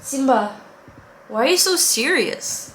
Simba, why are you so serious?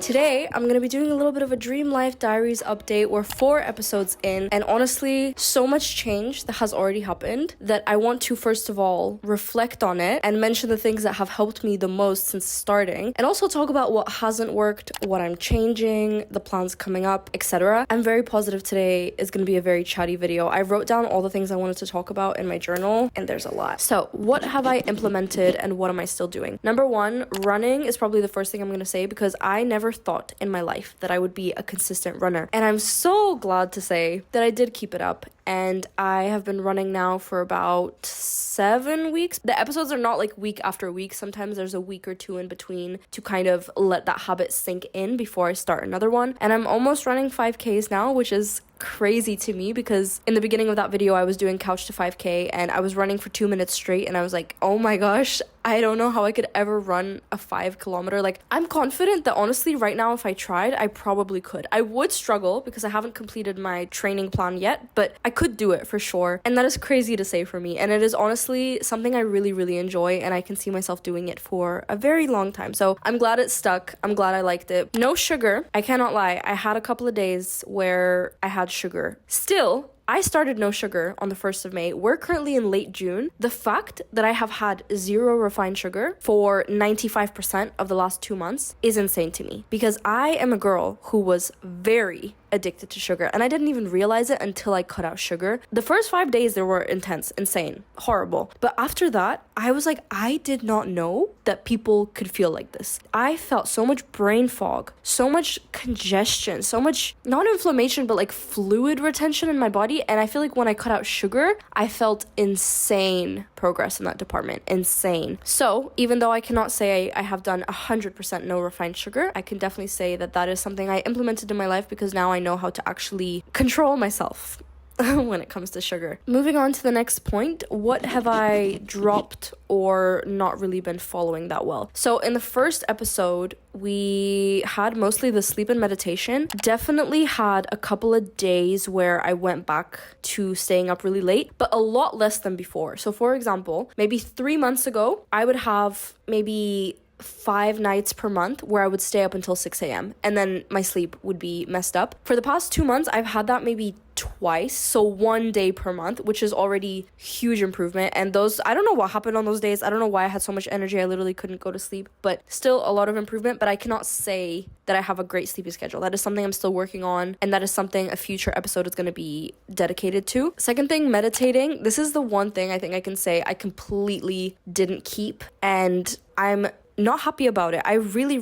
Today, I'm gonna be doing a little bit of a Dream Life Diaries update. We're 4 episodes in, and honestly, so much change that has already happened that I want to first of all reflect on it and mention the things that have helped me the most since starting, and also talk about what hasn't worked, what I'm changing, the plans coming up, etc. I'm very positive today is gonna be a very chatty video. I wrote down all the things I wanted to talk about in my journal, and there's a lot. So, what have I implemented and what am I still doing? Number 1, running is probably the first thing I'm gonna say because I never thought in my life that I would be a consistent runner. And I'm so glad to say that I did keep it up. And I have been running now for about 7 weeks. The episodes are not like week after week. Sometimes there's a week or 2 in between to kind of let that habit sink in before I start another one. And I'm almost running 5Ks now, which is crazy to me because in the beginning of that video I was doing couch to 5K and I was running for 2 minutes straight and I was like, oh my gosh, I don't know how I could ever run a 5 kilometer. Like, I'm confident that honestly right now if I tried I probably could. I would struggle because I haven't completed my training plan yet, but I could do it for sure. And that is crazy to say for me, and it is honestly something I really enjoy, and I can see myself doing it for a very long time. So I'm glad it stuck. I'm glad I liked it. No sugar. I cannot lie, I had a couple of days where I had sugar. Still, I started no sugar on the 1st of May. We're currently in late June. The fact that I have had 0 refined sugar for 95% of the last 2 months is insane to me because I am a girl who was very addicted to sugar and I didn't even realize it until I cut out sugar. The first 5 days they were intense, insane, horrible. But after that, I was like, I did not know that people could feel like this. I felt so much brain fog, so much congestion, so much, not inflammation, but like fluid retention in my body. And I feel like when I cut out sugar, I felt insane progress in that department. Insane. So even though I cannot say I have done 100% no refined sugar, I can definitely say that that is something I implemented in my life because now I know how to actually control myself when it comes to sugar. Moving on to the next point, what have I dropped or not really been following that well? So in the first episode, we had mostly the sleep and meditation. Definitely had a couple of days where I went back to staying up really late, but a lot less than before. So for example, maybe 3 months ago, I would have maybe 5 nights per month where I would stay up until 6 a.m. and then my sleep would be messed up. For the past 2 months, I've had that maybe twice, so 1 day per month, which is already huge improvement. And those, I don't know what happened on those days. I don't know why I had so much energy. I literally couldn't go to sleep, but still a lot of improvement. But I cannot say that I have a great sleeping schedule. That is something I'm still working on, and that is something a future episode is going to be dedicated to. Second thing, meditating. This is the one thing I think I can say I completely didn't keep, and I'm not happy about it. I really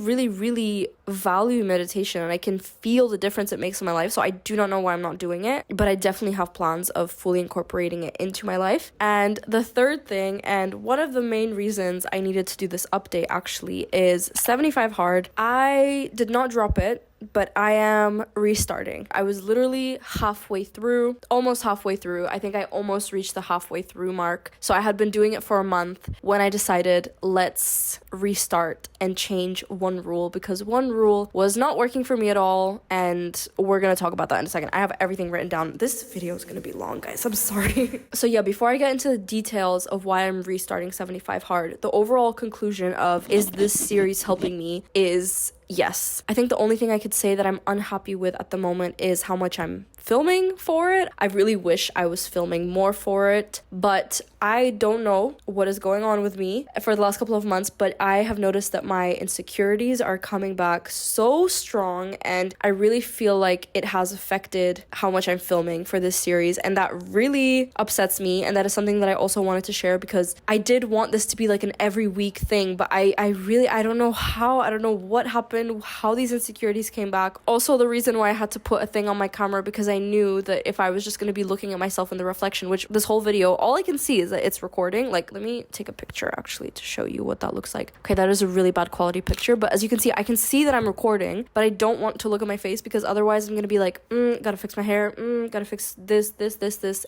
value meditation and I can feel the difference it makes in my life. So I do not know why I'm not doing it, but I definitely have plans of fully incorporating it into my life. And the third thing, and one of the main reasons I needed to do this update actually, is 75 hard. I did not drop it, but I am restarting. I was literally almost halfway through. I think I almost reached the halfway through mark. So I had been doing it for a month when I decided, let's restart and change one rule, because one rule was not working for me at all. And we're going to talk about that in a second. I have everything written down. This video is going to be long, guys. I'm sorry. So yeah, before I get into the details of why I'm restarting 75 hard, the overall conclusion of, is this series helping me, is yes. I think the only thing I could say that I'm unhappy with at the moment is how much I'm filming for it. I really wish I was filming more for it, but I don't know what is going on with me for the last couple of months, but I have noticed that my insecurities are coming back so strong, and I really feel like it has affected how much I'm filming for this series, and that really upsets me. And that is something that I also wanted to share because I did want this to be like an every week thing, but I don't know how, I don't know what happened, how these insecurities came back. Also, the reason why I had to put a thing on my camera, because I knew that if I was just going to be looking at myself in the reflection, which this whole video, all I can see is that it's recording. Like, let me take a picture actually to show you what that looks like. Okay, that is a really bad quality picture, but as you can see, I can see that I'm recording, but I don't want to look at my face because otherwise I'm going to be like, gotta fix my hair, gotta fix this,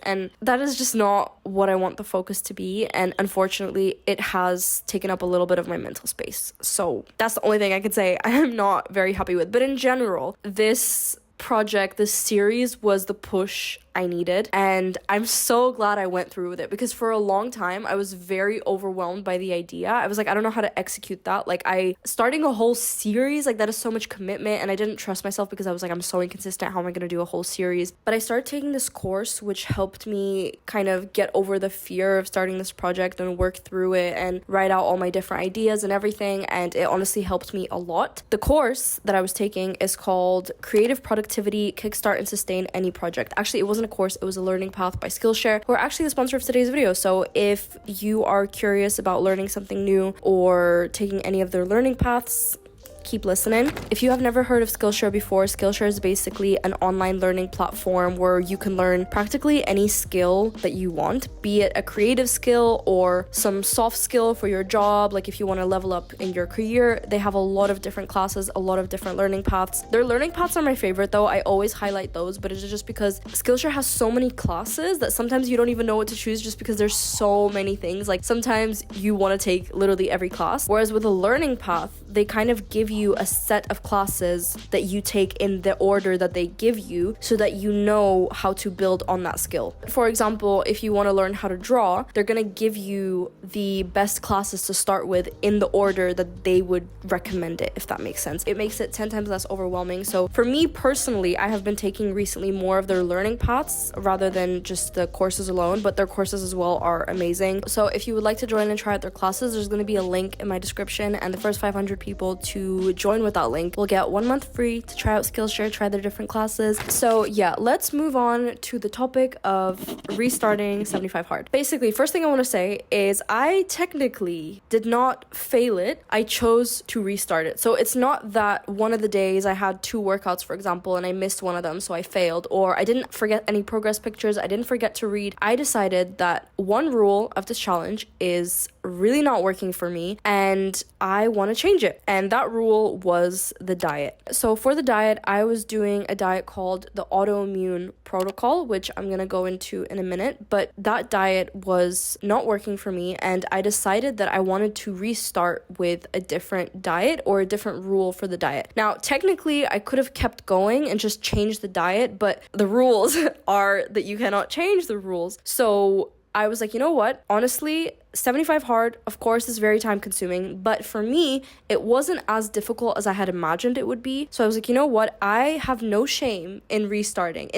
and that is just not what I want the focus to be. And unfortunately, it has taken up a little bit of my mental space. So that's the only thing I can say I am not very happy with. But in general, this project, this series was the push I needed, and I'm so glad I went through with it, because for a long time I was very overwhelmed by the idea. I was like, I don't know how to execute that. Like, starting a whole series, like, that is so much commitment, and I didn't trust myself because I was like, I'm so inconsistent, how am I going to do a whole series? But I started taking this course, which helped me kind of get over the fear of starting this project and work through it and write out all my different ideas and everything, and it honestly helped me a lot. The course that I was taking is called Creative Productivity, Kickstart and Sustain Any Project. Actually, it wasn't a course, it was a learning path by Skillshare, who are actually the sponsor of today's video. So if you are curious about learning something new or taking any of their learning paths, keep listening. If you have never heard of Skillshare before, Skillshare is basically an online learning platform where you can learn practically any skill that you want, be it a creative skill or some soft skill for your job. Like, if you want to level up in your career, they have a lot of different classes, a lot of different learning paths. Their learning paths are my favorite though. I always highlight those, but it's just because Skillshare has so many classes that sometimes you don't even know what to choose, just because there's so many things. Like, sometimes you want to take literally every class, whereas with a learning path, they kind of give you a set of classes that you take in the order that they give you, so that you know how to build on that skill. For example, if you want to learn how to draw, they're going to give you the best classes to start with in the order that they would recommend it, if that makes sense. It makes it 10 times less overwhelming. So for me personally, I have been taking recently more of their learning paths rather than just the courses alone, but their courses as well are amazing. So if you would like to join and try out their classes, there's going to be a link in my description, and the first 500 people to join with that link will get 1 month free to try out Skillshare, try their different classes. So yeah, let's move on to the topic of restarting 75 hard. Basically, first thing I want to say is I technically did not fail it. I chose to restart it. So it's not that one of the days I had 2 workouts, for example, and I missed one of them, so I failed, or I didn't forget any progress pictures, I didn't forget to read. I decided that one rule of this challenge is really not working for me, and I want to change it. And that rule was the diet. So for the diet, I was doing a diet called the autoimmune protocol, which I'm going to go into in a minute, but that diet was not working for me, and I decided that I wanted to restart with a different diet or a different rule for the diet. Now, technically, I could have kept going and just changed the diet, but the rules are that you cannot change the rules. So I was like, you know what? Honestly, 75 hard, of course, is very time consuming, but for me, it wasn't as difficult as I had imagined it would be. So I was like, you know what? I have no shame in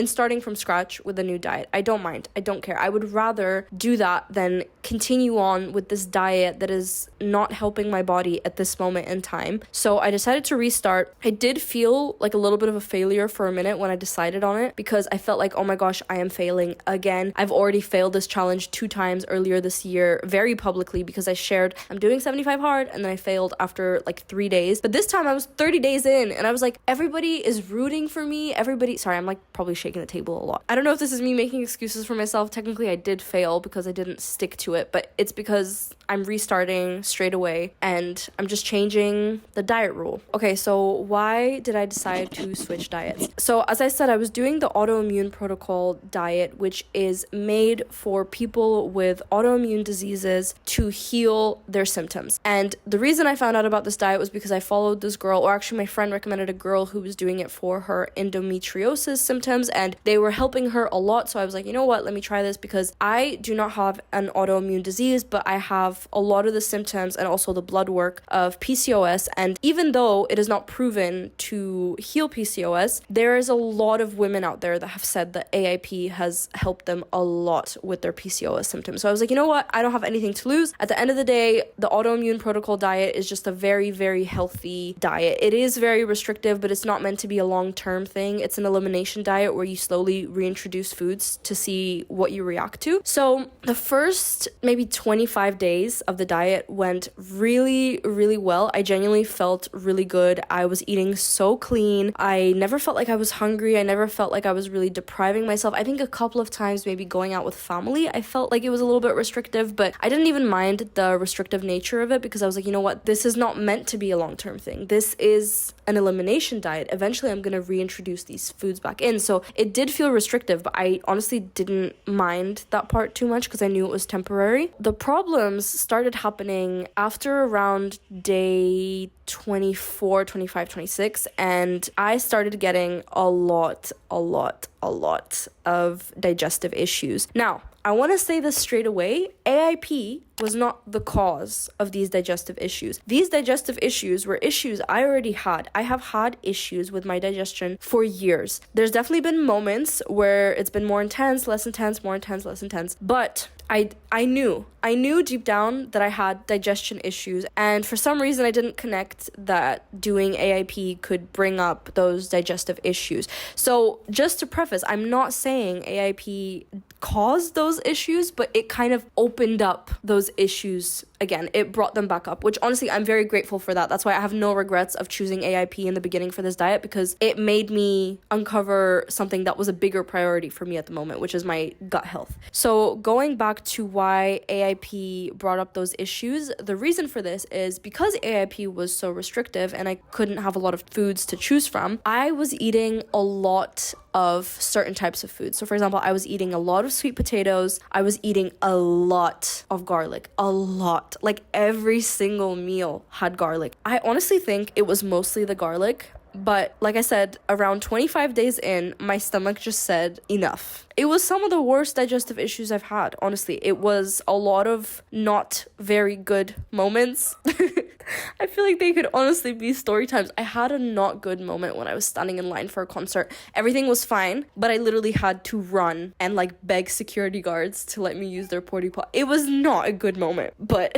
starting from scratch with a new diet. I don't mind. I don't care. I would rather do that than continue on with this diet that is not helping my body at this moment in time. So I decided to restart. I did feel like a little bit of a failure for a minute when I decided on it, because I felt like, oh my gosh, I am failing again. I've already failed this challenge 2 times earlier this year, very publicly, because I shared I'm doing 75 hard, and then I failed after like 3 days. But this time I was 30 days in, and I was like, everybody is rooting for me. Sorry, I'm like probably shaking the table a lot. I don't know if this is me making excuses for myself. Technically, I did fail because I didn't stick to it, but it's because I'm restarting straight away and I'm just changing the diet rule. Okay, so why did I decide to switch diets? So as I said, I was doing the autoimmune protocol diet, which is made for people with autoimmune diseases to heal their symptoms. And the reason I found out about this diet was because I followed this girl, or actually my friend recommended a girl who was doing it for her endometriosis symptoms, and they were helping her a lot. So I was like, you know what, let me try this, because I do not have an autoimmune disease, but I have a lot of the symptoms and also the blood work of PCOS. And even though it is not proven to heal PCOS, there is a lot of women out there that have said that AIP has helped them a lot with their PCOS symptoms. So I was like, you know what, I don't have anything to lose. At the end of the day, the autoimmune protocol diet is just a very, very healthy diet. It is very restrictive, but it's not meant to be a long-term thing. It's an elimination diet where you slowly reintroduce foods to see what you react to. So the first maybe 25 days of the diet went really, really well. I genuinely felt really good. I was eating so clean. I never felt like I was hungry. I never felt like I was really depriving myself. I think a couple of times maybe going out with family, I felt like it was a little bit restrictive, but I didn't even mind the restrictive nature of it, because I was like, you know what, this is not meant to be a long-term thing. This is an elimination diet. Eventually I'm going to reintroduce these foods back in. So it did feel restrictive, but I honestly didn't mind that part too much because I knew it was temporary. The problems started happening after around day 24, 25, 26, and I started getting a lot of digestive issues. Now, I want to say this straight away. AIP was not the cause of these digestive issues. These digestive issues were issues I already had. I have had issues with my digestion for years. There's definitely been moments where it's been more intense, less intense, more intense, less intense. But I knew deep down that I had digestion issues, and for some reason I didn't connect that doing AIP could bring up those digestive issues. So just to preface, I'm not saying AIP caused those issues, but it kind of opened up those issues again. It brought them back up, which honestly I'm very grateful for that. That's why I have no regrets of choosing AIP in the beginning for this diet, because it made me uncover something that was a bigger priority for me at the moment, which is my gut health. So going back to why AIP brought up those issues, the reason for this is because AIP was so restrictive and I couldn't have a lot of foods to choose from, I was eating a lot of certain types of food. So for example, I was eating a lot of sweet potatoes. I was eating a lot of garlic, a lot. Like every single meal had garlic. I honestly think it was mostly the garlic. But like I said, around 25 days in, my stomach just said enough. It was some of the worst digestive issues I've had, honestly. It was a lot of not very good moments. I feel like they could honestly be story times. I had a not good moment when I was standing in line for a concert. Everything was fine, but I literally had to run and like beg security guards to let me use their porta pot. It was not a good moment, but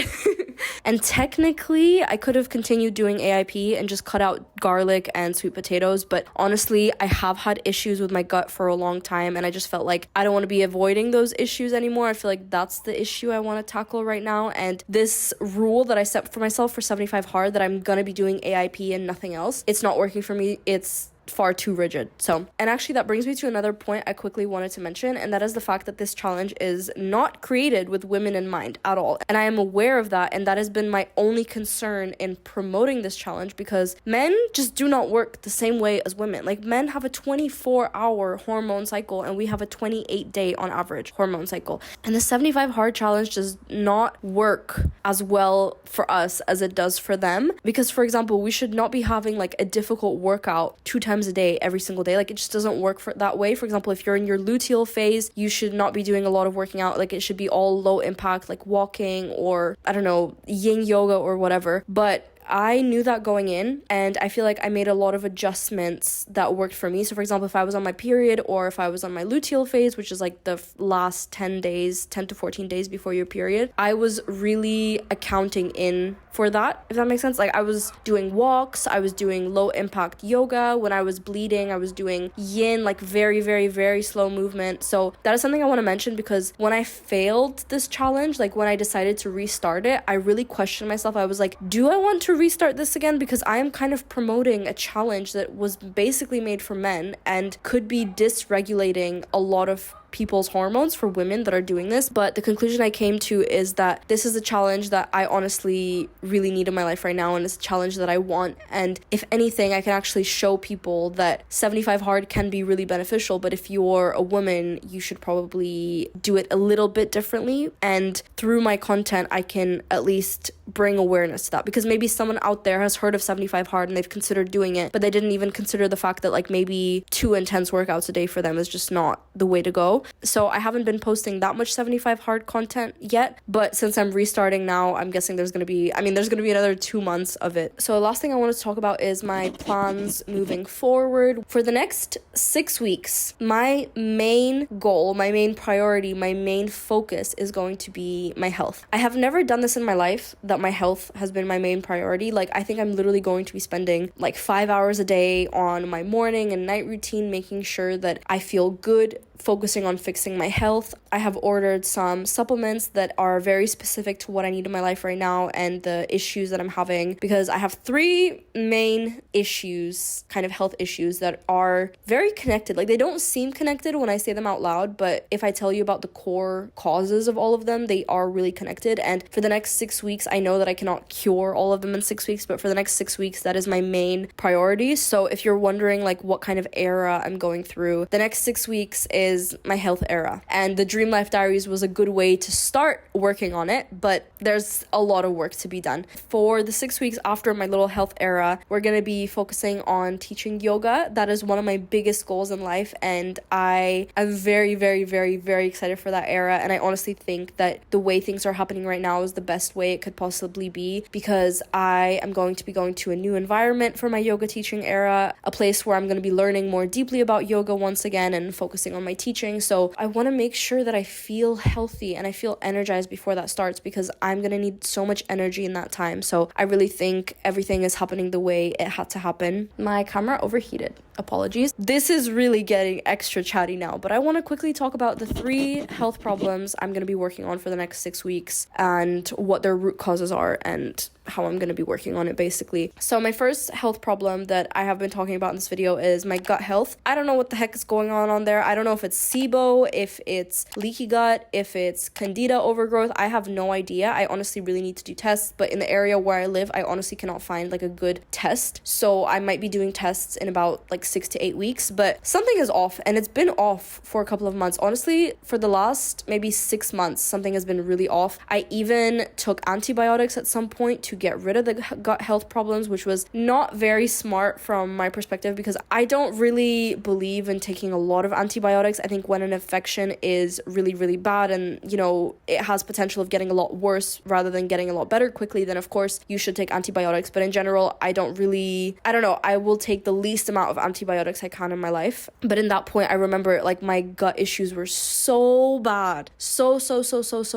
and technically I could have continued doing AIP and just cut out garlic and sweet potatoes, but honestly I have had issues with my gut for a long time, and I just felt like I don't want to be avoiding those issues anymore. I feel like that's the issue I want to tackle right now, and this rule that I set for myself for 75 hard, that I'm gonna be doing AIP and nothing else, it's not working for me. It's far too rigid. So, and actually that brings me to another point I quickly wanted to mention, and that is the fact that this challenge is not created with women in mind at all. And I am aware of that, and that has been my only concern in promoting this challenge, because men just do not work the same way as women. Like, men have a 24-hour hormone cycle and we have a 28-day on average hormone cycle. And the 75 hard challenge does not work as well for us as it does for them, because for example, we should not be having like a difficult workout 2 times a day every single day. Like, it just doesn't work for that way. For example, if you're in your luteal phase, you should not be doing a lot of working out. Like, it should be all low impact, like walking or I don't know, yin yoga or whatever. But I knew that going in, and I feel like I made a lot of adjustments that worked for me. So for example, if I was on my period, or if I was on my luteal phase, which is like the last 10 to 14 days before your period, I was really accounting in for that, if that makes sense. Like, I was doing walks, I was doing low impact yoga. When I was bleeding, I was doing yin, like very, very, very slow movement. So that is something I want to mention, because when I failed this challenge, like when I decided to restart it, I really questioned myself. I was like, do I want to restart this again? Because I am kind of promoting a challenge that was basically made for men and could be dysregulating a lot of people's hormones for women that are doing this. But the conclusion I came to is that this is a challenge that I honestly really need in my life right now, and it's a challenge that I want. And if anything, I can actually show people that 75 hard can be really beneficial, but if you're a woman, you should probably do it a little bit differently. And through my content, I can at least bring awareness to that, because maybe someone out there has heard of 75 hard and they've considered doing it, but they didn't even consider the fact that like maybe 2 intense workouts a day for them is just not the way to go. So I haven't been posting that much 75 hard content yet, but since I'm restarting now, I'm guessing there's going to be another 2 months of it. So the last thing I want to talk about is my plans moving forward. For the next 6 weeks, my main goal, my main priority, my main focus is going to be my health. I have never done this in my life, that my health has been my main priority. Like, I think I'm literally going to be spending like 5 hours a day on my morning and night routine, making sure that I feel good, focusing on fixing my health. I have ordered some supplements that are very specific to what I need in my life right now and the issues that I'm having, because I have 3 main issues, kind of health issues, that are very connected. Like, they don't seem connected when I say them out loud, but if I tell you about the core causes of all of them, they are really connected. And for the next 6 weeks, I know that I cannot cure all of them in 6 weeks, but for the next 6 weeks, that is my main priority. So if you're wondering like what kind of era I'm going through, the next 6 weeks is is my health era. And the Dream Life Diaries was a good way to start working on it, but there's a lot of work to be done. For the 6 weeks after my little health era, we're going to be focusing on teaching yoga. That is one of my biggest goals in life, and I am very, very, very, very excited for that era. And I honestly think that the way things are happening right now is the best way it could possibly be, because I am going to be going to a new environment for my yoga teaching era, a place where I'm going to be learning more deeply about yoga once again and focusing on my teaching. So I want to make sure that I feel healthy and I feel energized before that starts, because I'm going to need so much energy in that time. So I really think everything is happening the way it had to happen. My camera overheated. Apologies. This is really getting extra chatty now, but I want to quickly talk about the 3 health problems I'm going to be working on for the next 6 weeks and what their root causes are and how I'm going to be working on it, basically. So my first health problem that I have been talking about in this video is my gut health. I don't know what the heck is going on there. I don't know if it's SIBO, if it's leaky gut, if it's candida overgrowth. I have no idea. I honestly really need to do tests, but in the area where I live, I honestly cannot find like a good test. So I might be doing tests in about like 6 to 8 weeks, but something is off, and it's been off for a couple of months. Honestly, for the last maybe 6 months, something has been really off. I even took antibiotics at some point to get rid of the gut health problems, which was not very smart from my perspective, because I don't really believe in taking a lot of antibiotics. I think when an infection is really, really bad and, you know, it has potential of getting a lot worse rather than getting a lot better quickly, then of course you should take antibiotics. But in general, I don't know, I will take the least amount of antibiotics I can in my life. But in that point, I remember like my gut issues were so bad, so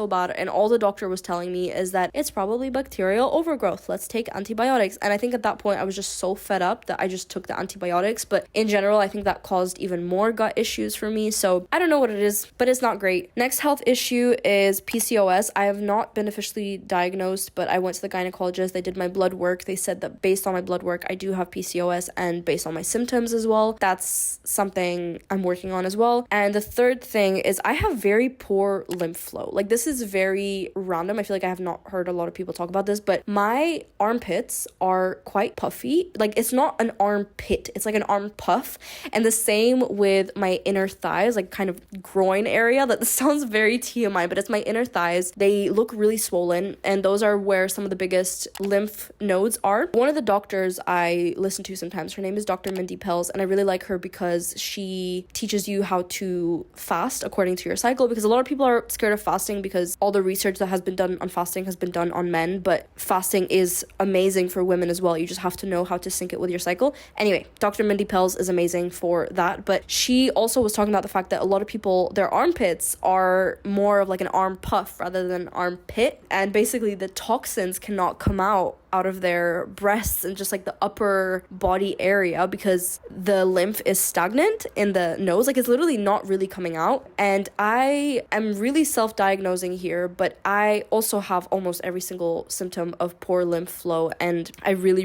bad, and all the doctor was telling me is that it's probably bacterial overgrowth, let's take antibiotics. And I think at that point I was just so fed up that I just took the antibiotics. But in general, I think that caused even more gut issues for me. So I don't know what it is, but it's not great. Next health issue is PCOS. I have not been officially diagnosed, but I went to the gynecologist. They did my blood work. They said that based on my blood work, I do have PCOS, and based on my symptoms as well, that's something I'm working on as well. And the third thing is I have very poor lymph flow. Like, this is very random. I feel like I have not heard a lot of people talk about this, but my armpits are quite puffy. Like, it's not an armpit, it's like an arm puff. And the same with my inner thighs, like kind of groin area. That sounds very TMI, but it's my inner thighs. They look really swollen, and those are where some of the biggest lymph nodes are. One of the doctors I listen to sometimes, her name is Dr. Mindy Pels, and I really like her because she teaches you how to fast according to your cycle, because a lot of people are scared of fasting because all the research that has been done on fasting has been done on men, but fasting is amazing for women as well. You just have to know how to sync it with your cycle. Anyway, Dr. Mindy Pels is amazing for that, but she also was talking about the fact that a lot of people, their armpits are more of like an arm puff rather than an armpit, and basically the toxins cannot come out of their breasts and just like the upper body area because the lymph is stagnant in the nose. Like, it's literally not really coming out. And I am really self-diagnosing here, but I also have almost every single symptom of poor lymph flow, and I really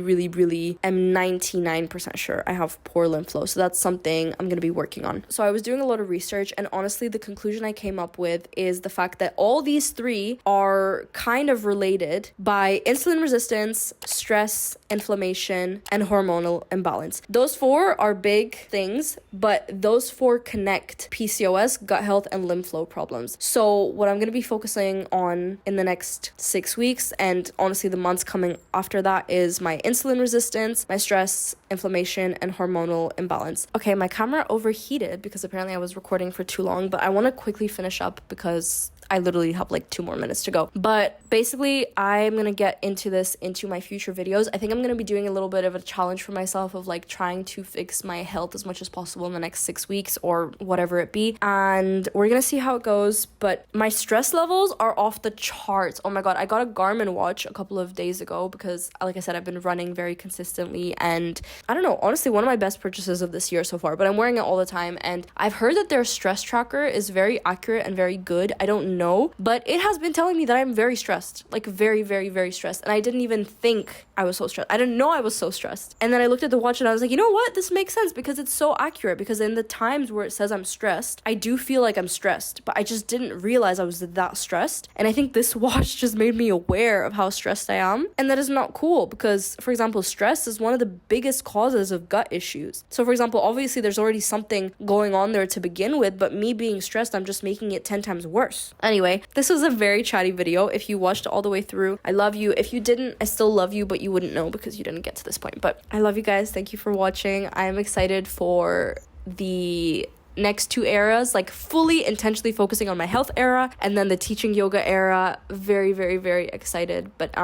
am 99% sure I have poor lymph flow. So that's something I'm going to be working on. So I was doing a lot of research, and honestly the conclusion I came up with is the fact that all these 3 are kind of related by insulin resistance, stress, inflammation, and hormonal imbalance. Those 4 are big things, but those 4 connect PCOS, gut health, and lymph flow problems. So what I'm going to be focusing on in the next 6 weeks, and honestly the months coming after that, is my insulin resistance, my stress, inflammation, and hormonal imbalance. Okay, my camera overheated because apparently I was recording for too long, but I want to quickly finish up because I literally have like 2 more minutes to go. But basically, I'm going to get into this into my future videos. I think I'm going to be doing a little bit of a challenge for myself of like trying to fix my health as much as possible in the next 6 weeks or whatever it be. And we're going to see how it goes. But my stress levels are off the charts. Oh my God, I got a Garmin watch a couple of days ago because, like I said, I've been running very consistently. And I don't know, honestly, one of my best purchases of this year so far, but I'm wearing it all the time. And I've heard that their stress tracker is very accurate and very good. I don't even know, but it has been telling me that I'm very stressed, like very, very, very stressed. And I didn't even think I was so stressed. I didn't know I was so stressed. And then I looked at the watch and I was like, you know what? This makes sense because it's so accurate, because in the times where it says I'm stressed, I do feel like I'm stressed, but I just didn't realize I was that stressed. And I think this watch just made me aware of how stressed I am. And that is not cool because, for example, stress is one of the biggest causes of gut issues. So for example, obviously there's already something going on there to begin with, but me being stressed, I'm just making it 10 times worse. Anyway, this was a very chatty video. If you watched all the way through, I love you. If you didn't, I still love you, but you wouldn't know because you didn't get to this point. But I love you guys. Thank you for watching. I am excited for the next 2 eras, like fully intentionally focusing on my health era and then the teaching yoga era. Very, very, very excited. But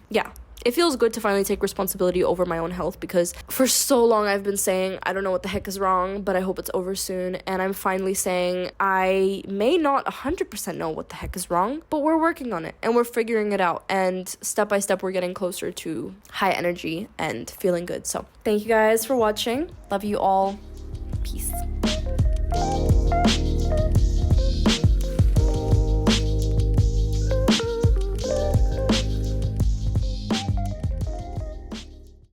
yeah, it feels good to finally take responsibility over my own health, because for so long I've been saying I don't know what the heck is wrong, but I hope it's over soon. And I'm finally saying I may not 100% know what the heck is wrong, but we're working on it and we're figuring it out, and step by step we're getting closer to high energy and feeling good. So thank you guys for watching. Love you all. Peace.